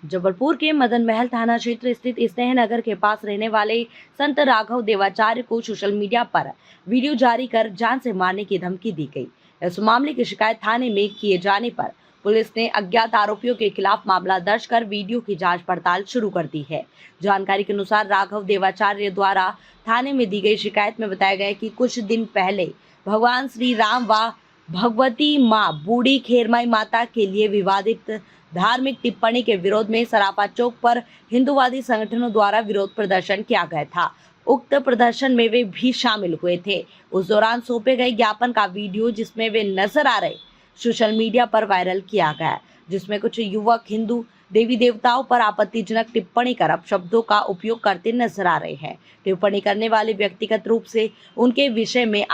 जबलपुर के मदन महल थाना क्षेत्र स्थित स्नेहनगर के पास रहने वाले संत राघव देवाचार्य को सोशल मीडिया पर वीडियो जारी कर जान से मारने की धमकी दी गई। इस मामले की शिकायत थाने में किए जाने पर पुलिस ने अज्ञात आरोपियों के खिलाफ मामला दर्ज कर वीडियो की जांच पड़ताल शुरू कर दी है। जानकारी के अनुसार राघव देवाचार्य द्वारा थाने में दी गई शिकायत में बताया गया कि कुछ दिन पहले भगवान श्री राम व भगवती माँ बूढ़ी खेरमाई माता के लिए विवादित धार्मिक टिप्पणी के विरोध में सराफा चौक पर हिंदूवादी संगठनों द्वारा विरोध प्रदर्शन किया गया था। उक्त प्रदर्शन में वे भी शामिल हुए थे। उस दौरान सौंपे गए ज्ञापन का वीडियो जिसमें वे नजर आ रहे सोशल मीडिया पर वायरल किया गया, जिसमें कुछ युवक हिंदू देवी देवताओं पर आपत्तिजनक टिप्पणी कर अपशब्दों का उपयोग करते नजर आ रहे हैं। टिप्पणी करने वाले व्यक्तिगत रूप से उनके विषय में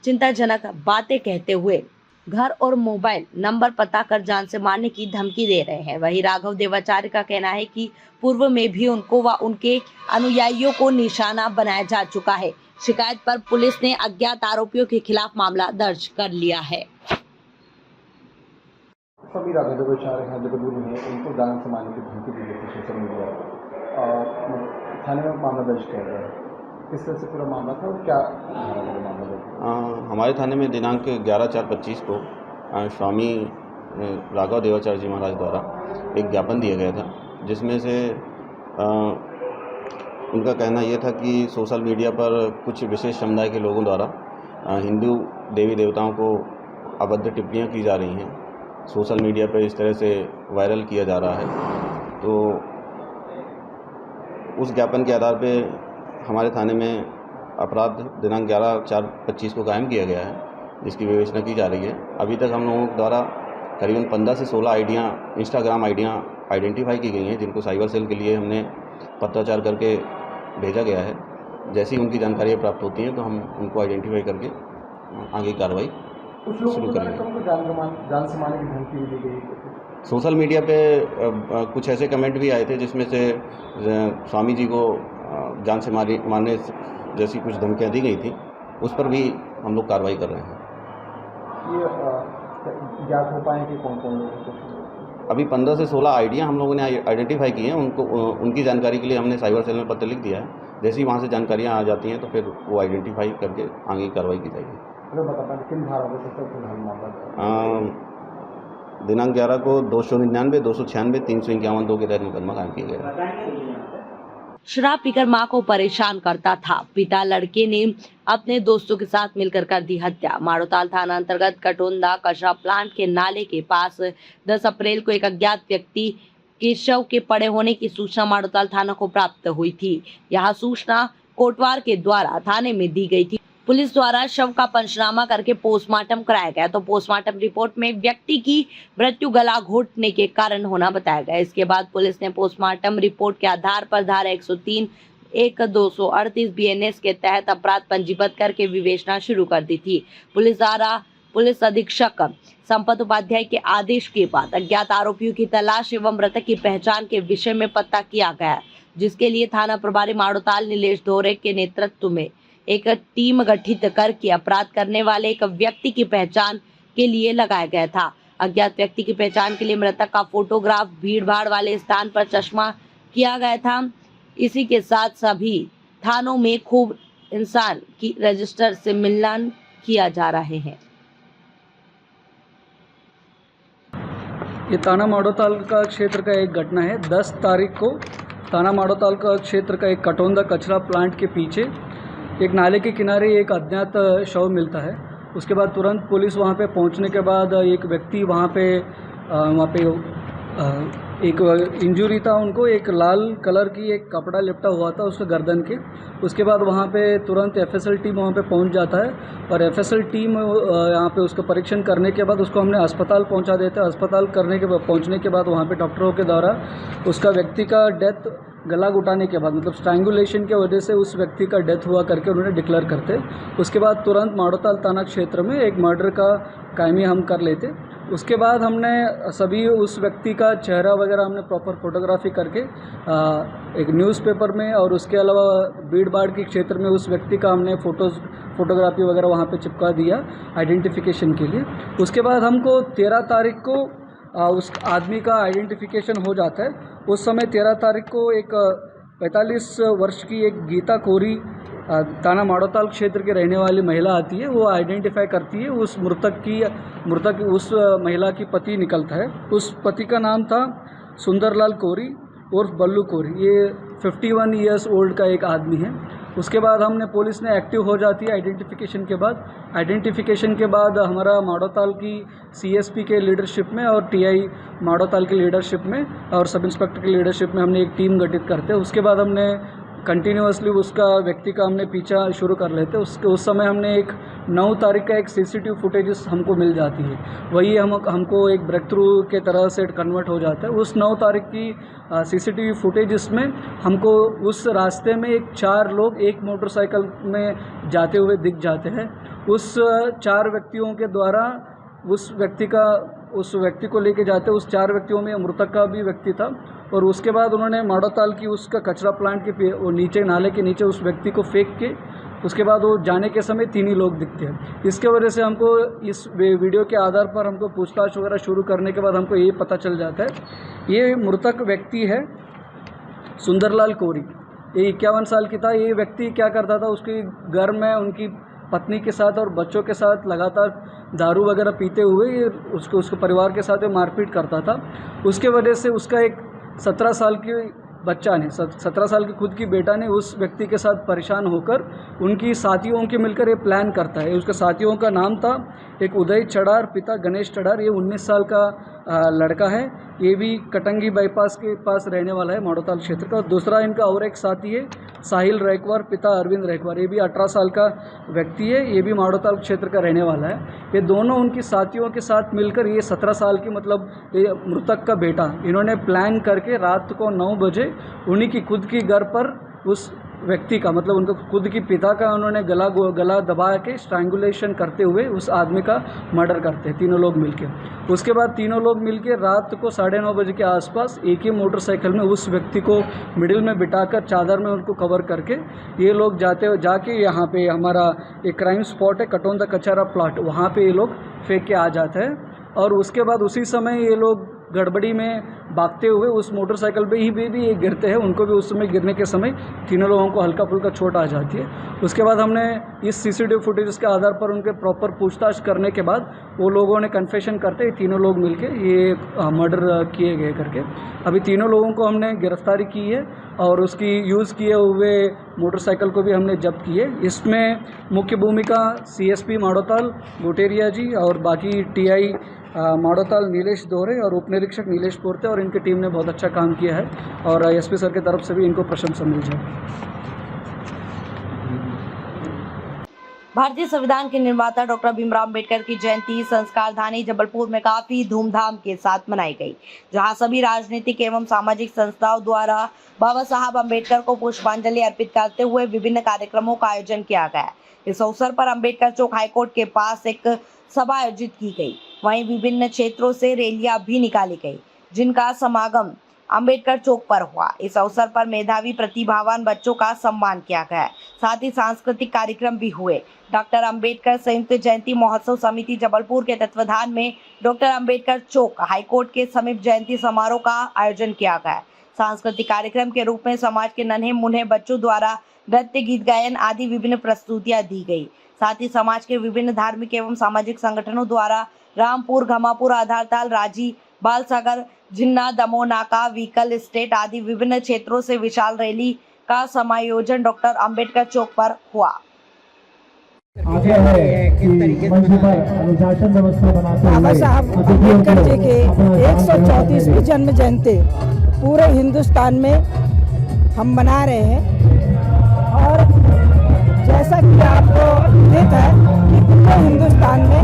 चिंताजनक बातें कहते हुए घर और मोबाइल नंबर पता कर जान से मारने की धमकी दे रहे हैं। वहीं राघव देवाचार्य का कहना है कि पूर्व में भी उनको व उनके अनुयायियों को निशाना बनाया जा चुका है। शिकायत पर पुलिस ने अज्ञात आरोपियों के खिलाफ मामला दर्ज कर लिया है। सभी राघव देवाचार्य हैं जबलपुर में, उनको जान से मारने की धमकी दी गई थी सोशल मीडिया पर। थाने में मामला दर्ज किया गया है। किस तरह से पूरा मामला था और क्या मामला दर्ज? हमारे थाने में दिनांक 11/4/25 को स्वामी राघव देवाचार्य जी महाराज द्वारा एक ज्ञापन दिया गया था, जिसमें से उनका कहना यह था कि सोशल मीडिया पर कुछ विशेष समुदाय के लोगों द्वारा हिंदू देवी देवताओं को अभद्र टिप्पणियां की जा रही हैं, सोशल मीडिया पर इस तरह से वायरल किया जा रहा है। तो उस ज्ञापन के आधार पे हमारे थाने में अपराध दिनांक 11/4/25 को कायम किया गया है, जिसकी विवेचना की जा रही है। अभी तक हम लोगों द्वारा करीबन 15 से 16 आईडियाँ, इंस्टाग्राम आईडियाँ आइडेंटिफाई की गई हैं, जिनको साइबर सेल के लिए हमने पत्राचार करके भेजा गया है। जैसी उनकी जानकारियाँ प्राप्त होती हैं तो हम उनको आइडेंटिफाई करके आगे कार्रवाई शुरू करेंगे। जान से मारने की धमकी दी गई। सोशल मीडिया पे कुछ ऐसे कमेंट भी आए थे जिसमें से स्वामी जी को जान से मारने जैसी कुछ धमकियाँ दी गई थी, उस पर भी हम लोग कार्रवाई कर रहे हैं। ये ज्ञात हो पाए कि कौन कौन लोग? अभी 15 से 16 आइडिया हम लोगों ने आइडेंटिफाई की हैं। उनको उनकी जानकारी के लिए हमने साइबर सेल में पत्र लिख दिया है। जैसे ही वहाँ से जानकारियाँ आ जाती हैं तो फिर वो आइडेंटिफाई करके आगे कार्रवाई की जाएगी। किन धाराओं से? दिनांक 11 को 299, 296, 351 2 के तहत मुकदमा कायम किया गया। शराब पीकर मां को परेशान करता था। पिता लड़के ने अपने दोस्तों के साथ मिलकर कर दी हत्या। माड़ोताल थाना अंतर्गत कटोंदा कचरा प्लांट के नाले के पास 10 अप्रैल को एक अज्ञात व्यक्ति के शव के पड़े होने की सूचना माड़ोताल थाना को प्राप्त हुई थी। यह सूचना कोटवार के द्वारा थाने में दी गई थी। पुलिस द्वारा शव का पंचनामा करके पोस्टमार्टम कराया गया तो पोस्टमार्टम रिपोर्ट में व्यक्ति की मृत्यु गला घोटने के कारण होना बताया गया। इसके बाद पुलिस ने पोस्टमार्टम रिपोर्ट के आधार पर धारा 103 238 बीएनएस के तहत अपराध पंजीबद्ध करके विवेचना शुरू कर दी थी। पुलिस द्वारा पुलिस अधीक्षक संपत उपाध्याय के आदेश के बाद अज्ञात आरोपियों की तलाश एवं मृतक की पहचान के विषय में पता किया गया, जिसके लिए थाना प्रभारी माड़ोताल नीलेश धोरे के नेतृत्व में एक टीम गठित करके अपराध करने वाले एक व्यक्ति की पहचान के लिए लगाया गया था। अज्ञात व्यक्ति की पहचान के लिए मृतक का फोटोग्राफ भीड़ भाड़ वाले स्थान पर चश्मा किया गया था। इसी के साथ सभी थानों में खूब इंसान की रजिस्टर से मिलान किया जा रहे हैं। ये थाना माड़ोताल का क्षेत्र का एक घटना है। 10 तारीख को थाना माड़ोताल का क्षेत्र का एक कटोंदा कचरा प्लांट के पीछे एक नाले के किनारे एक अज्ञात शव मिलता है। उसके बाद तुरंत पुलिस वहाँ पे पहुँचने के बाद एक व्यक्ति वहाँ पे एक इंजरी था, उनको एक लाल कलर की एक कपड़ा लिपटा हुआ था उसके गर्दन के। उसके बाद वहाँ पे तुरंत एफएसएल टीम वहाँ पे पहुँच जाता है और एफएसएल टीम यहाँ पे उसका परीक्षण करने के बाद उसको हमने अस्पताल पहुँचा देते हैं। अस्पताल पहुँचने के बाद वहाँ पे डॉक्टरों के द्वारा उसका व्यक्ति का डेथ गला घुटाने के बाद मतलब स्ट्रैंगुलेशन की वजह से उस व्यक्ति का डेथ हुआ करके उन्होंने डिक्लेयर करते। उसके बाद तुरंत माड़ोताल थाना क्षेत्र में एक मर्डर का कायमी हम कर लेते। उसके बाद हमने सभी उस व्यक्ति का चेहरा वगैरह हमने प्रॉपर फोटोग्राफी करके एक न्यूज़पेपर में और उसके अलावा भीड़ भाड़ के क्षेत्र में उस व्यक्ति का हमने फोटोग्राफी वगैरह वहाँ पे चिपका दिया आइडेंटिफिकेशन के लिए। उसके बाद हमको 13 तारीख को उस आदमी का आइडेंटिफिकेशन हो जाता है। उस समय 13 तारीख को एक 45 वर्ष की एक गीता कोरी थाना माड़ोताल क्षेत्र के रहने वाली महिला आती है। वो आइडेंटिफाई करती है उस मृतक उस महिला की पति निकलता है। उस पति का नाम था सुंदरलाल कोरी उर्फ बल्लू कोरी। ये 51 ईयर्स ओल्ड का एक आदमी है। उसके बाद हमने पुलिस ने एक्टिव हो जाती है आइडेंटिफिकेशन के बाद हमारा माड़ोताल की सीएसपी के लीडरशिप में और टीआई माड़ोताल की लीडरशिप में और सब इंस्पेक्टर की लीडरशिप में हमने एक टीम गठित करते हैं। उसके बाद हमने कंटिन्यूसली उसका व्यक्ति का हमने पीछा शुरू कर लेते हैं। उस समय हमने एक 9 तारीख का एक सीसीटीवी फुटेजेस हमको मिल जाती है। वही हमको एक ब्रेक थ्रू के तरह से कन्वर्ट हो जाता है। उस 9 तारीख की सीसीटीवी फुटेजेस में हमको उस रास्ते में 4 लोग एक मोटरसाइकिल में जाते हुए दिख जाते हैं। उस 4 व्यक्तियों के द्वारा उस व्यक्ति को लेके जाते, उस 4 व्यक्तियों में मृतक का भी व्यक्ति था। और उसके बाद उन्होंने माड़ोताल की उसका कचरा प्लांट के नीचे नाले के नीचे उस व्यक्ति को फेंक के उसके बाद वो जाने के समय 3 ही लोग दिखते हैं। इसके वजह से हमको इस वीडियो के आधार पर हमको पूछताछ वगैरह शुरू करने के बाद हमको ये पता चल जाता है ये मृतक व्यक्ति है सुंदरलाल कोरी। ये 51 साल की था। ये व्यक्ति क्या करता था, उसके घर में उनकी पत्नी के साथ और बच्चों के साथ लगातार दारू वगैरह पीते हुए ये उसके परिवार के साथ मारपीट करता था। उसके वजह से उसका एक 17 साल की बच्चा ने 17 साल की खुद की बेटा ने उस व्यक्ति के साथ परेशान होकर उनकी साथियों के मिलकर ये प्लान करता है। उसके साथियों का नाम था एक उदय चढ़ार पिता गणेश चढ़ार। ये 19 साल का लड़का है। ये भी कटंगी बाईपास के पास रहने वाला है माड़ोताल क्षेत्र का। दूसरा इनका और एक साथी है साहिल रैकवार पिता अरविंद रैकवार। ये भी 18 साल का व्यक्ति है। ये भी माड़ोताल क्षेत्र का रहने वाला है। ये दोनों उनकी साथियों के साथ मिलकर ये 17 साल की मतलब ये मृतक का बेटा इन्होंने प्लान करके रात को 9 बजे उन्हीं की खुद की घर पर उस व्यक्ति का मतलब उनका खुद की पिता का उन्होंने गला दबा के स्ट्रैंगुलेशन करते हुए उस आदमी का मर्डर करते हैं तीनों लोग मिलके। उसके बाद तीनों लोग मिलके रात को 9:30 बजे के आसपास एक ही मोटरसाइकिल में उस व्यक्ति को मिडिल में बिठाकर चादर में उनको कवर करके ये लोग जाके यहाँ पे हमारा एक क्राइम स्पॉट है कटोंदा कचारा प्लाट, वहाँ पे ये लोग फेंक के आ जाते हैं। और उसके बाद उसी समय ये लोग गड़बड़ी में भागते हुए उस मोटरसाइकिल पे ही भी ये गिरते हैं। उनको भी उस समय गिरने के समय तीनों लोगों को हल्का फुल्का चोट आ जाती है। उसके बाद हमने इस सीसीटीवी फुटेज के आधार पर उनके प्रॉपर पूछताछ करने के बाद वो लोगों ने कन्फेशन करते तीनों लोग मिलके ये मर्डर किए गए करके। अभी तीनों लोगों को हमने गिरफ्तारी की है और उसकी यूज़ किए हुए मोटरसाइकिल को भी हमने जब्त की है। इसमें मुख्य भूमिका सीएसपी माड़ोताल गुटेरिया जी और बाकी टीआई माड़ोताल नीलेश दोहरे और उप निरीक्षक नीलेश पोरते और इनकी टीम ने बहुत अच्छा काम किया है और एसपी सर की तरफ से भी इनको प्रशंसा मिल जाए। भारतीय संविधान के निर्माता डॉक्टर भीमराव अंबेडकर की जयंती संस्कार धानी जबलपुर में काफी धूमधाम के साथ मनाई गई, जहां सभी राजनीतिक एवं सामाजिक संस्थाओं द्वारा बाबा साहब अंबेडकर को पुष्पांजलि अर्पित करते हुए विभिन्न कार्यक्रमों का आयोजन किया गया। इस अवसर पर अंबेडकर चौक हाईकोर्ट के पास एक सभा आयोजित की गई। वहीं विभिन्न क्षेत्रों से रैलियां भी निकाली गई, जिनका समागम अंबेडकर चौक पर हुआ। इस अवसर पर मेधावी प्रतिभावान बच्चों का सम्मान किया गया। साथ ही सांस्कृतिक कार्यक्रम भी हुए। डॉक्टर अंबेडकर संयुक्त जयंती महोत्सव समिति जबलपुर के तत्वाधान में डॉक्टर अंबेडकर चौक हाईकोर्ट के समीप जयंती समारोह का आयोजन किया गया। सांस्कृतिक कार्यक्रम के रूप में समाज के नन्हे मुन्ने बच्चों द्वारा नृत्य, गीत गायन आदि विभिन्न प्रस्तुतियां दी गई। साथ ही समाज के विभिन्न धार्मिक एवं सामाजिक संगठनों द्वारा रामपुर, घमापुर, आधारताल, राजी, बालसागर, जिन्ना, दमोह नाका, व्हीकल स्टेट आदि विभिन्न क्षेत्रों से विशाल रैली का समायोजन डॉक्टर अंबेडकर चौक पर हुआ। आगे है कि मंच पर अनुशासन व्यवस्था बनाते हुए बाबा साहब अम्बेडकर जी के 134वीं जन्म जयंती पूरे हिंदुस्तान में हम मना रहे हैं। और जैसा कि आपको विदित है कि पूरे हिंदुस्तान में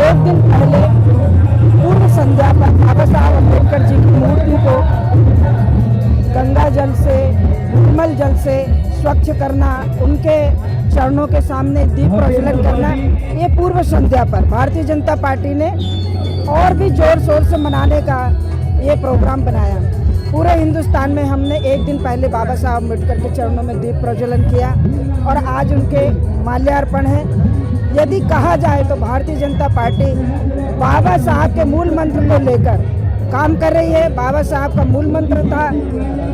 एक दिन पहले पूर्व संध्या पर बाबा साहब अम्बेडकर जी की मूर्ति को गंगा जल से, निर्मल जल से स्वच्छ करना, उनके चरणों के सामने दीप प्रज्वलन करना, ये पूर्व संध्या पर भारतीय जनता पार्टी ने और भी जोर शोर से मनाने का ये प्रोग्राम बनाया। पूरे हिंदुस्तान में हमने एक दिन पहले बाबा साहब अम्बेडकर के चरणों में दीप प्रज्वलन किया और आज उनके माल्यार्पण है। यदि कहा जाए तो भारतीय जनता पार्टी बाबा साहब के मूल मंत्र को लेकर काम कर रही है। बाबा साहब का मूल मंत्र था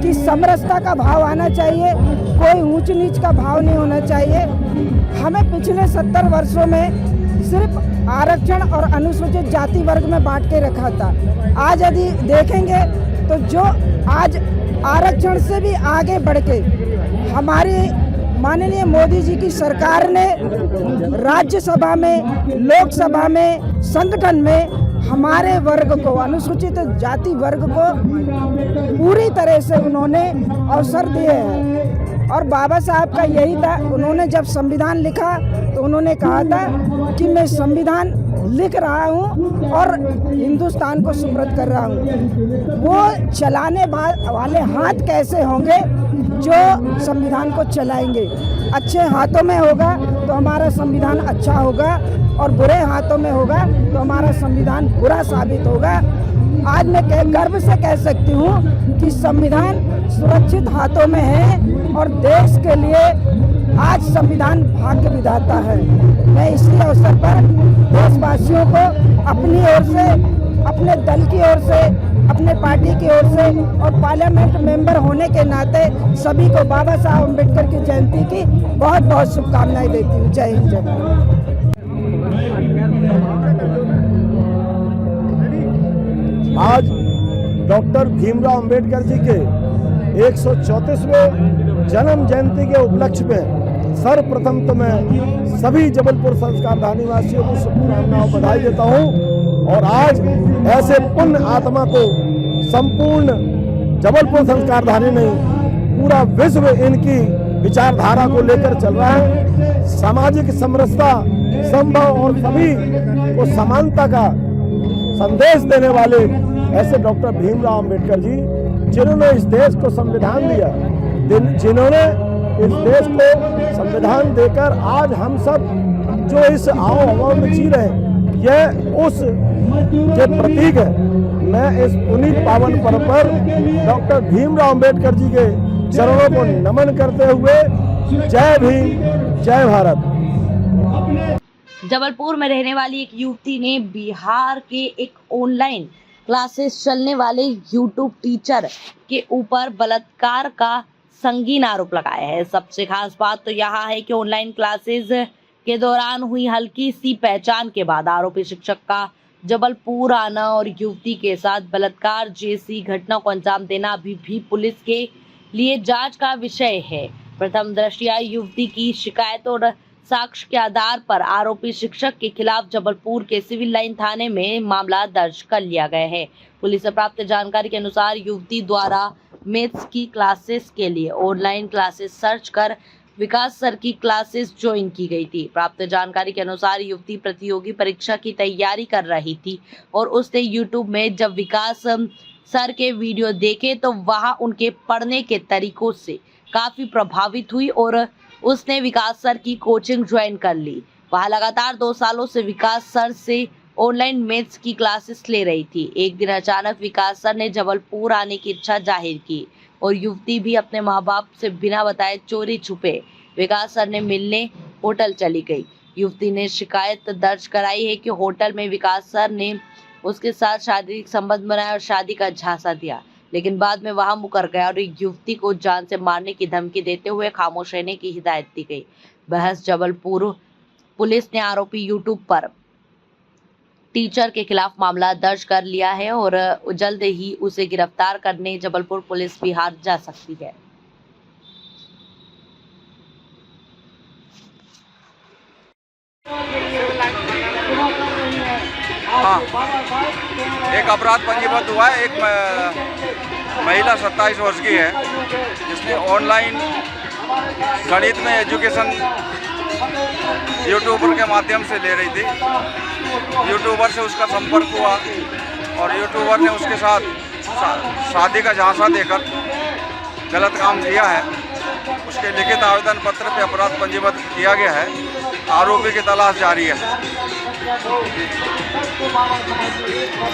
कि समरसता का भाव आना चाहिए, कोई ऊंच नीच का भाव नहीं होना चाहिए। हमें पिछले 70 वर्षों में सिर्फ आरक्षण और अनुसूचित जाति वर्ग में बांट के रखा था। आज यदि देखेंगे तो जो आज आरक्षण से भी आगे बढ़ के हमारी माननीय मोदी जी की सरकार ने राज्यसभा में, लोकसभा में, संगठन में हमारे वर्ग को, अनुसूचित जाति वर्ग को पूरी तरह से उन्होंने अवसर दिए हैं। और बाबा साहब का यही था, उन्होंने जब संविधान लिखा तो उन्होंने कहा था कि मैं संविधान लिख रहा हूँ और हिंदुस्तान को सुपुर्द कर रहा हूँ। वो चलाने वाले हाथ कैसे होंगे जो संविधान को चलाएंगे। अच्छे हाथों में होगा तो हमारा संविधान अच्छा होगा और बुरे हाथों में होगा तो हमारा संविधान बुरा साबित होगा। आज मैं गर्व से कह सकती हूँ कि संविधान सुरक्षित हाथों में है और देश के लिए आज संविधान भाग्य विधाता है। मैं इसी अवसर पर देशवासियों को अपनी ओर से, अपने दल की ओर से, अपने पार्टी की ओर से और पार्लियामेंट मेंबर होने के नाते सभी को बाबा साहब अम्बेडकर की जयंती की बहुत बहुत शुभकामनाएं देती हूँ। जय हिंद, जय भारत। आज डॉक्टर भीमराव अंबेडकर जी के 134वें जन्म जयंती के उपलक्ष्य में सर्वप्रथम तो मैं सभी जबलपुर संस्कारधानी वासियों को शुभकामनाओं बधाई देता हूं। और आज ऐसे पुण्य आत्मा को संपूर्ण जबलपुर संस्कारधानी नहीं, पूरा विश्व इनकी विचारधारा को लेकर चल रहा है। सामाजिक समरसता, संभव और सभी को समानता का संदेश देने वाले ऐसे डॉक्टर भीमराव अंबेडकर जी, जिन्होंने इस देश को संविधान दिया, जिन्होंने इस देश को संविधान देकर आज हम सब जो इस आओ हवा में जी रहे हैं, यह उस के प्रतीक है। मैं इस पुनीत पावन पर्व पर डॉक्टर भीमराव अंबेडकर जी के चरणों को नमन करते हुए जय भीम, जय भारत। जबलपुर में रहने वाली एक युवती ने बिहार के एक ऑनलाइन क्लासेस चलने वाले यूट्यूब टीचर के ऊपर बलात्कार का संगीन आरोप लगाया है। सबसे खास बात तो यह है कि ऑनलाइन क्लासेस के दौरान हुई हल्की सी पहचान के बाद आरोपी शिक्षक का जबलपुर आना और युवती के साथ बलात्कार जैसी घटना को अंजाम देना अभी भी पुलिस के लिए जांच का विषय है। प्रथम दृष्टया युवती की शिकायत और साक्ष्य के आधार पर आरोपी शिक्षक के खिलाफ जबलपुर के सिविल लाइन थाने में मामला दर्ज कर लिया गया है। पुलिस से प्राप्त जानकारी के अनुसार युवती द्वारा मैथ्स की क्लासेस के लिए ऑनलाइन क्लासेस सर्च कर विकास सर की क्लासेस ज्वाइन की गई थी। प्राप्त जानकारी के अनुसार युवती प्रतियोगी परीक्षा की तैयारी कर रही थी और उसने यूट्यूब में जब विकास सर के वीडियो देखे तो वहां उनके पढ़ने के तरीकों से काफी प्रभावित हुई और उसने विकास सर की कोचिंग ज्वाइन कर ली। वहां लगातार 2 सालों से विकास सर से ऑनलाइन मैथ्स की क्लासेस ले रही थी। एक दिन अचानक विकास सर ने जबलपुर आने की इच्छा जाहिर की और युवती भी अपने माँ बाप से बिना बताए चोरी छुपे विकास सर ने मिलने होटल चली गई। युवती ने शिकायत दर्ज कराई है कि होटल में विकास सर ने उसके साथ शारीरिक संबंध बनाया और शादी का झांसा दिया, लेकिन बाद में वहां मुकर गया और युवती को जान से मारने की धमकी देते हुए खामोश रहने की हिदायत दी गई। बहस जबलपुर पुलिस ने आरोपी यूट्यूब पर टीचर के खिलाफ मामला दर्ज कर लिया है और जल्द ही उसे गिरफ्तार करने जबलपुर पुलिस बिहार जा सकती है। हाँ, एक अपराध पंजीबद्ध हुआ है। एक महिला 27 वर्ष की है जिसने ऑनलाइन गणित में एजुकेशन यूट्यूबर के माध्यम से ले रही थी। यूट्यूबर से उसका संपर्क हुआ और यूट्यूबर ने उसके साथ शादी का झांसा देकर गलत काम किया है। उसके लिखित आवेदन पत्र पे अपराध पंजीबद्ध किया गया है। आरोपी की तलाश जारी है।